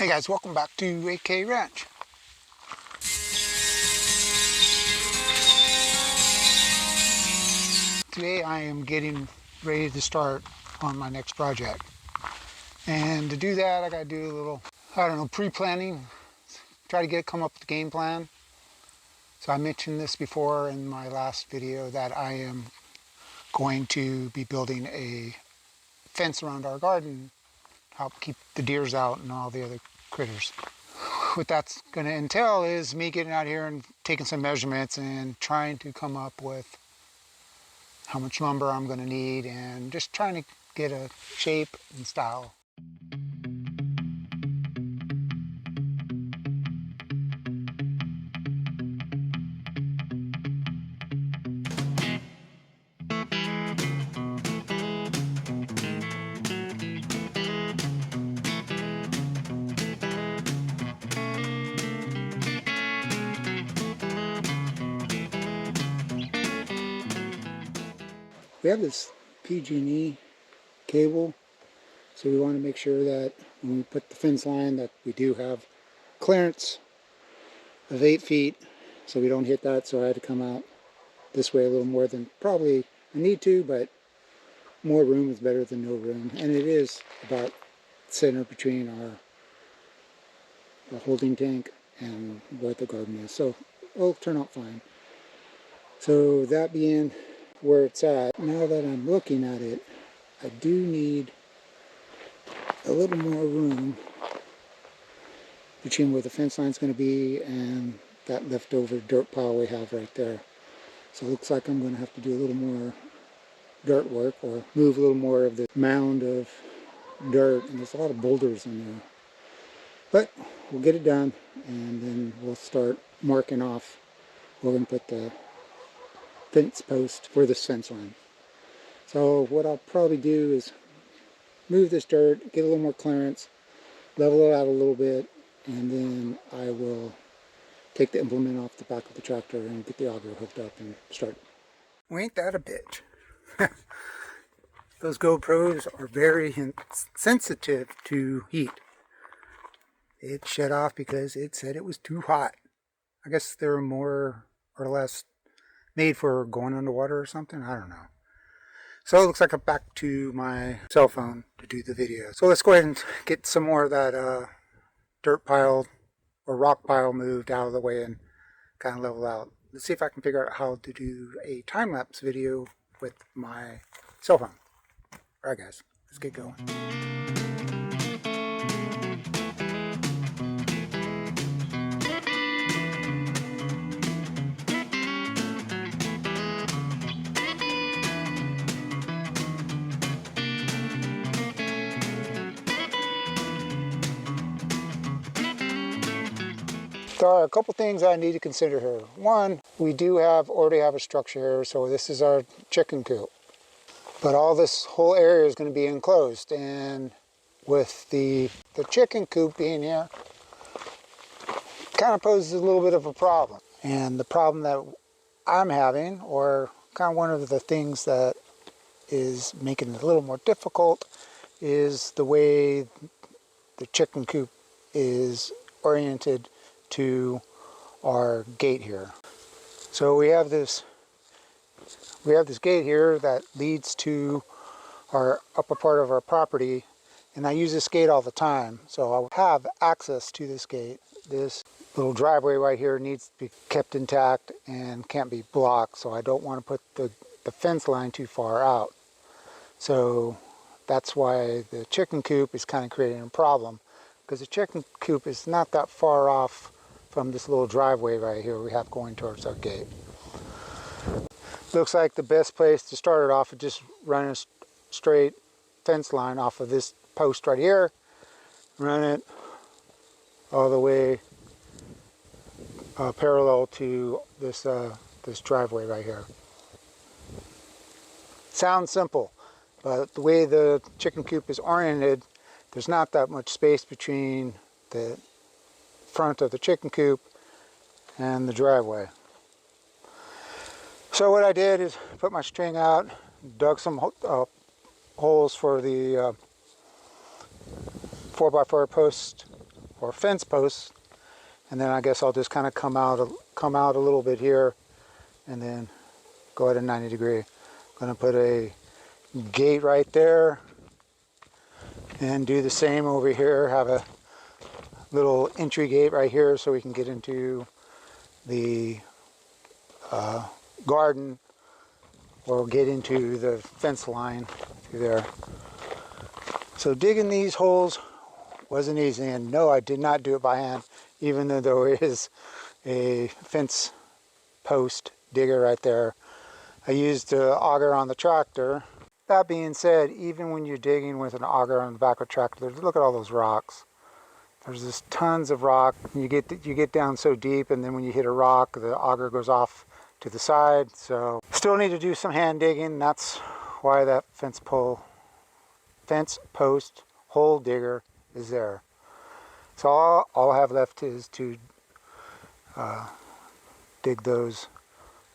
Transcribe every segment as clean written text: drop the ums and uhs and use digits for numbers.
Hey guys, welcome back to AK Ranch. Today I am getting ready to start on my next project. And to do that I gotta do a little, pre-planning. Try to come up with a game plan. So I mentioned this before in my last video that I am going to be building a fence around our garden, help keep the deers out and all the other critters. What that's going to entail is me getting out here and taking some measurements and trying to come up with how much lumber I'm going to need and just trying to get a shape and style. We have this PG&E cable, so we want to make sure that when we put the fence line that we do have clearance of 8 feet so we don't hit that. So I had to come out this way a little more than probably I need to, but more room is better than no room, and it is about center between the holding tank and where the garden is, so it'll turn out fine. So that being where it's at, now that I'm looking at it, I do need a little more room between where the fence line is going to be and that leftover dirt pile we have right there. So it looks like I'm going to have to do a little more dirt work or move a little more of the mound of dirt, and there's a lot of boulders in there. But we'll get it done and then we'll start marking off where we're going to put the fence post for this fence line. So what I'll probably do is move this dirt, get a little more clearance, level it out a little bit, and then I will take the implement off the back of the tractor and get the auger hooked up and start. Well, ain't that a bitch? Those GoPros are very sensitive to heat. It shut off because it said it was too hot. I guess they're more or less made for going underwater or something. I don't know. So it looks like I'm back to my cell phone to do the video. So let's go ahead and get some more of that dirt pile or rock pile moved out of the way and kind of level out. Let's see if I can figure out how to do a time-lapse video with my cell phone. All right, guys, let's get going. There are a couple things I need to consider here. One, we do already have a structure here, so this is our chicken coop. But all this whole area is going to be enclosed, and with the chicken coop being here, kind of poses a little bit of a problem. And the problem that I'm having, or kind of one of the things that is making it a little more difficult, is the way the chicken coop is oriented to our gate here. So we have this gate here that leads to our upper part of our property, and I use this gate all the time, so I have access to this gate. This little driveway right here needs to be kept intact and can't be blocked, so I don't want to put the fence line too far out. So that's why the chicken coop is kind of creating a problem, because the chicken coop is not that far off from this little driveway right here we have going towards our gate. Looks like the best place to start it off is just running a straight fence line off of this post right here, run it all the way parallel to this driveway right here. Sounds simple, but the way the chicken coop is oriented, there's not that much space between the front of the chicken coop and the driveway. So what I did is put my string out, dug some holes for the 4x4 post or fence posts, and then I guess I'll just kind of come out a little bit here and then go at a 90 degree. I'm going to put a gate right there and do the same over here. Have a little entry gate right here so we can get into the garden or get into the fence line through there. So digging these holes wasn't easy, and no, I did not do it by hand, even though there is a fence post digger right there. I used the auger on the tractor. That being said, even when you're digging with an auger on the back of a tractor, look at all those rocks. There's just tons of rock. You get down so deep, and then when you hit a rock, the auger goes off to the side. So still need to do some hand digging. That's why that fence post hole digger is there. So all I have left is to dig those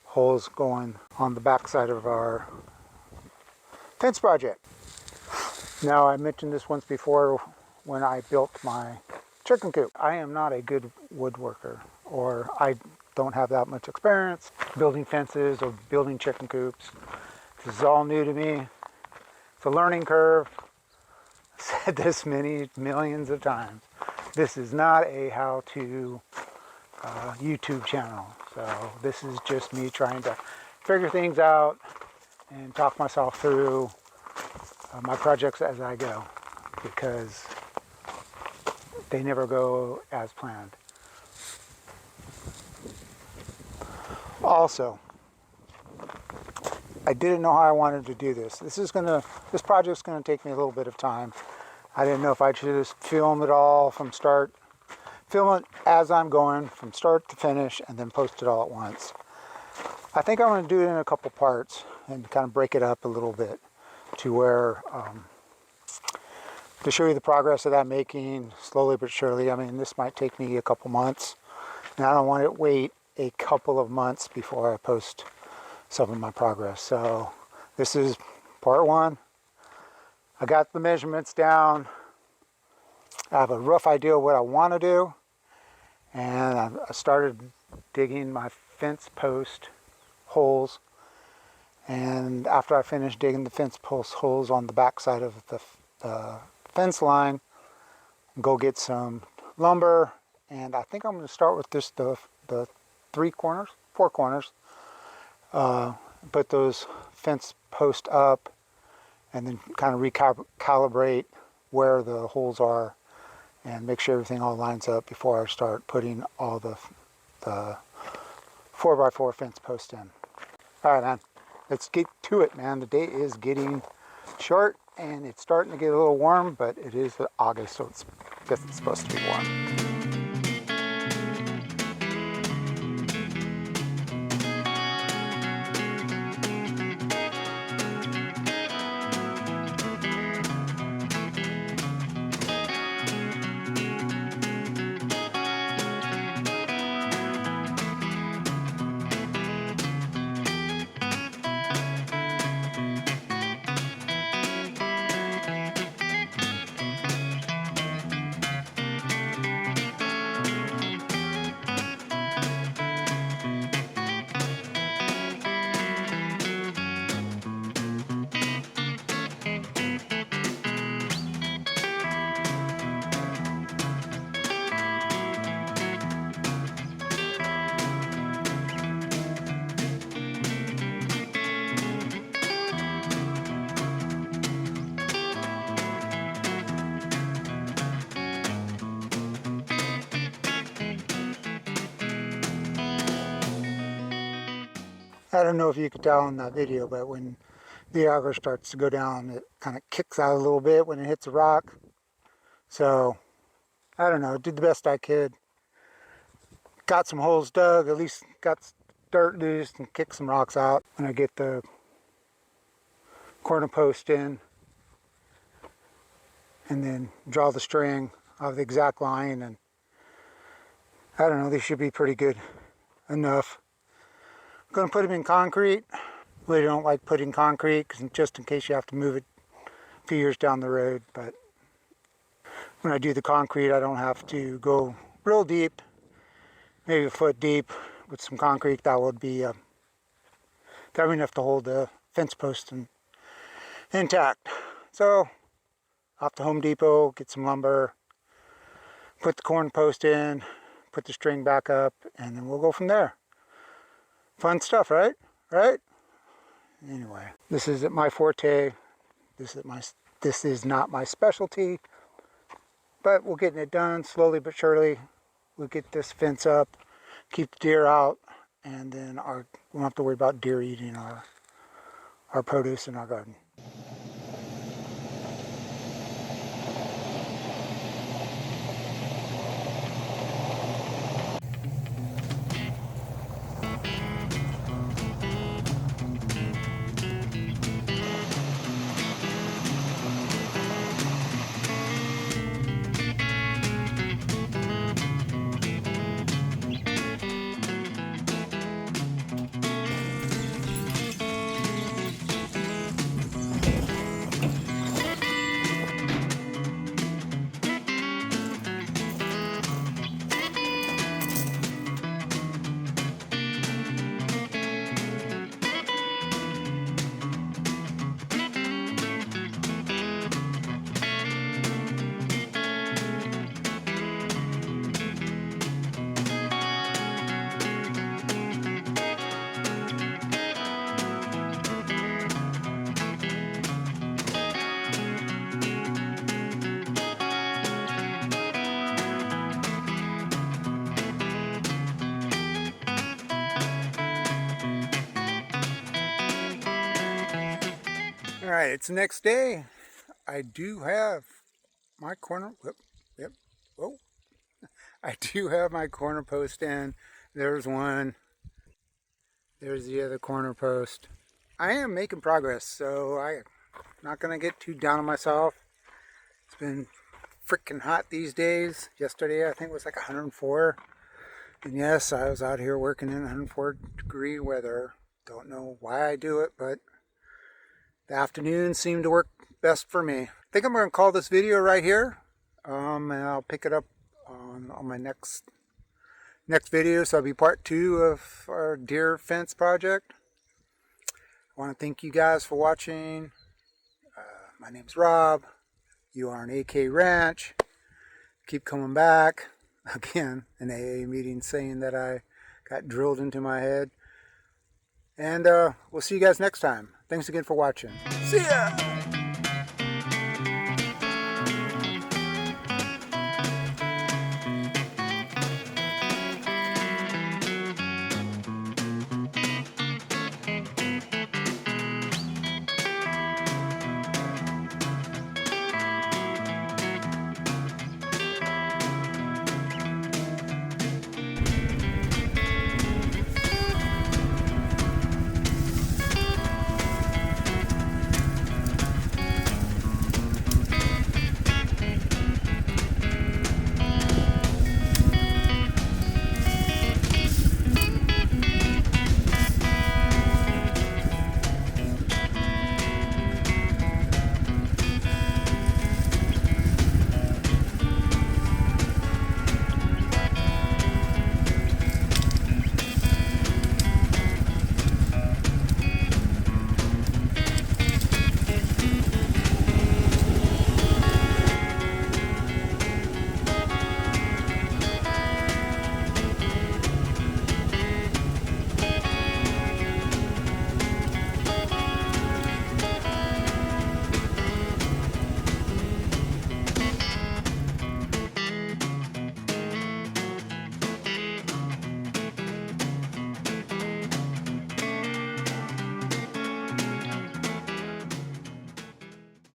holes going on the back side of our fence project. Now, I mentioned this once before when I built my chicken coop. I am not a good woodworker, or I don't have that much experience building fences or building chicken coops. This is all new to me. It's a learning curve. I've said this many millions of times. This is not a how-to YouTube channel. So this is just me trying to figure things out and talk myself through my projects as I go, because they never go as planned. Also, I didn't know how I wanted to do this. This project's gonna take me a little bit of time. I didn't know if I should just film it all from start, film it as I'm going from start to finish, and then post it all at once. I think I'm gonna do it in a couple parts and kind of break it up a little bit to where, to show you the progress that I'm making slowly but surely. I mean, this might take me a couple months, and I don't want to wait a couple of months before I post some of my progress. So this is part one. I got the measurements down. I have a rough idea of what I want to do, and I started digging my fence post holes. And after I finish digging the fence post holes on the back side of the fence line, go get some lumber, and I think I'm going to start with just the four corners. Put those fence posts up, and then kind of recalibrate where the holes are, and make sure everything all lines up before I start putting all the 4x4 fence posts in. All right, man. Let's get to it, man. The day is getting short, and it's starting to get a little warm, but it is August, so I guess it's supposed to be warm. I don't know if you could tell in that video, but when the auger starts to go down, it kind of kicks out a little bit when it hits a rock. So, I don't know, did the best I could. Got some holes dug, at least got dirt loose and kicked some rocks out. When I get the corner post in, and then draw the string of the exact line, and I don't know, they should be pretty good enough. I'm going to put them in concrete. Really don't like putting concrete, just in case you have to move it a few years down the road, but when I do the concrete, I don't have to go real deep, maybe a foot deep with some concrete. That would be covering enough to hold the fence post intact. So off to Home Depot, get some lumber, put the corner post in, put the string back up, and then we'll go from there. Fun stuff, right? Right? Anyway, this isn't my forte. This is not my specialty, but we're getting it done slowly but surely. We'll get this fence up, keep the deer out, and then we won't have to worry about deer eating our produce in our garden. All right, it's the next day. I do have my corner, I do have my corner post in. There's one. There's the other corner post. I am making progress, so I'm not gonna get too down on myself. It's been freaking hot these days. Yesterday I think it was like 104. And yes, I was out here working in 104-degree weather. Don't know why I do it, but the afternoons seem to work best for me. I think I'm going to call this video right here. And I'll pick it up on my next video. So it'll be part 2 of our deer fence project. I want to thank you guys for watching. My name's Rob. You are an AK Ranch. Keep coming back. Again, an AA meeting saying that I got drilled into my head. And we'll see you guys next time. Thanks again for watching. See ya!